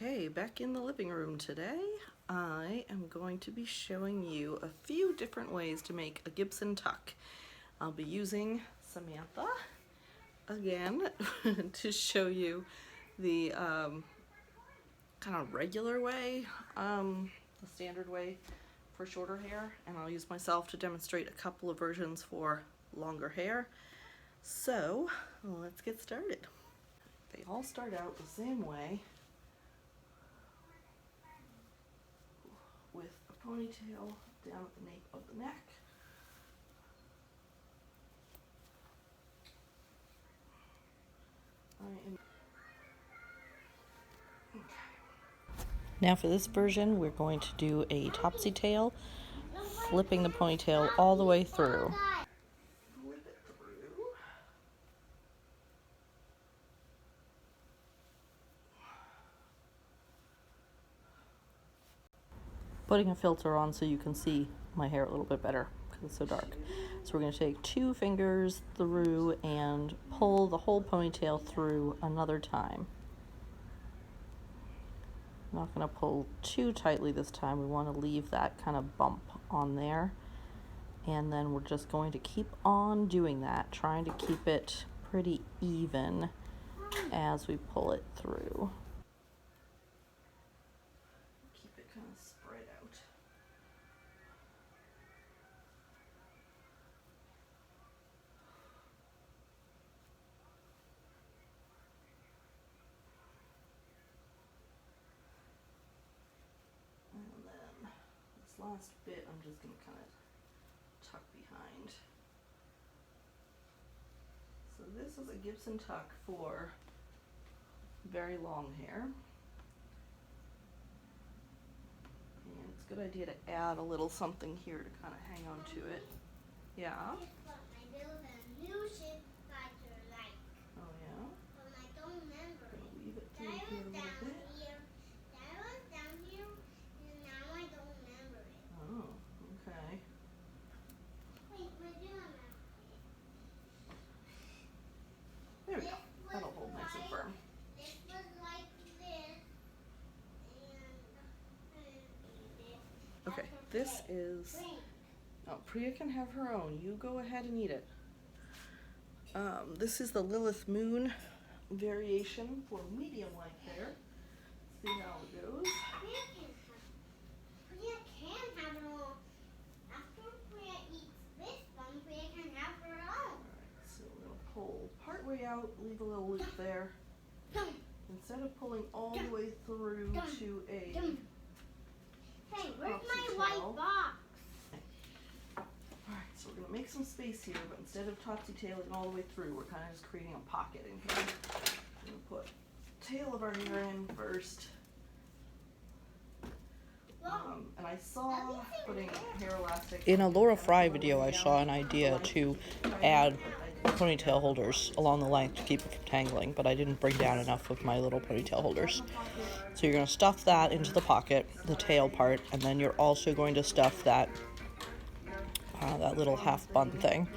Okay, back in the living room today. I am going to be showing you a few different ways to make a Gibson tuck. I'll be using Samantha again to show you the kind of regular way, the standard way for shorter hair, and I'll use myself to demonstrate a couple of versions for longer hair. So let's get started. They all start out the same way, with a ponytail down at the nape of the neck. Now for this version, we're going to do a topsy tail, flipping the ponytail all the way through. Flip it through. Putting a filter on so you can see my hair a little bit better because it's so dark. So we're going to take 2 fingers through and pull the whole ponytail through another time. I'm not going to pull too tightly this time. We want to leave that kind of bump on there. And then we're just going to keep on doing that, trying to keep it pretty even as we pull it through. Keep it kind of spread out. And then this last bit, I'm just going to kind of tuck behind. So this is a Gibson tuck for very long hair. And it's a good idea to add a little something here to kind of hang on to it. Yeah? I built a new ship fighter like. Oh yeah? But I don't remember it. Leave it through That here a was little down bit. here. That was down here. And now I don't remember it. Oh, okay. Wait, we're doing that. There we go. That'll hold nice and firm. This was like this. And Okay, this is... Oh, Priya can have her own. You go ahead and eat it. This is the Lilith Moon variation for medium length hair. See how it goes. Priya can have her own. After Priya eats this one, Priya can have her own. Alright, so we're going to pull part way out, leave a little loop there. Instead of pulling all the way through to a... Hey, where's my white box? Alright, so we're going to make some space here, but instead of topsy-tailing all the way through, we're kind of just creating a pocket in here. We're going to put tail of our hair in first. And I saw putting hair elastic... In a Laura Fry video, I saw an idea to add ponytail holders along the length to keep it from tangling, but I didn't bring down enough of my little ponytail holders. So you're going to stuff that into the pocket, the tail part, and then you're also going to stuff that that little half bun thing.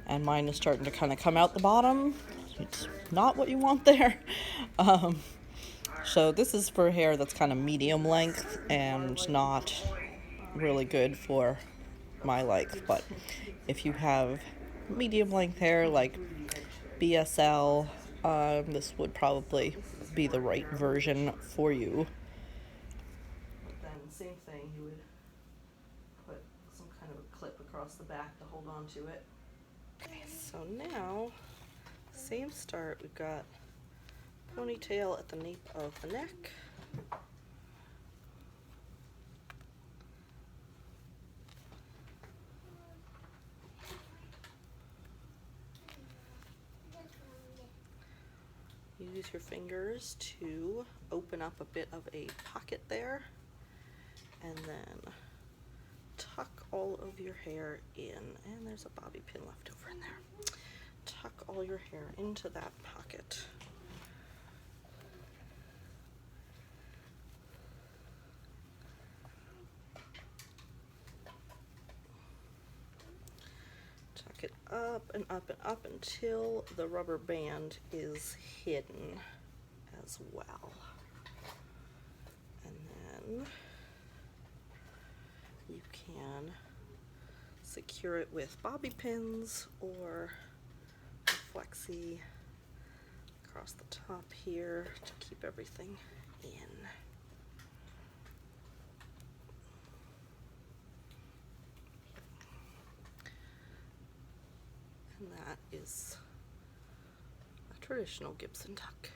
And mine is starting to kind of come out the bottom. It's not what you want there. So this is for hair that's kind of medium length and not really good for my length. But if you have medium length hair like BSL, this would probably be the right version for you. Then same thing, you would put some kind of a clip across the back to hold on to it. Okay, so now, same start, we've got ponytail at the nape of the neck. Use your fingers to open up a bit of a pocket there, and then tuck all of your hair in, and there's a bobby pin left over in there. Tuck all your hair into that pocket. Tuck it up and up and up until the rubber band is hidden as well. secure it with bobby pins or a flexi across the top here to keep everything in. And that is a traditional Gibson tuck.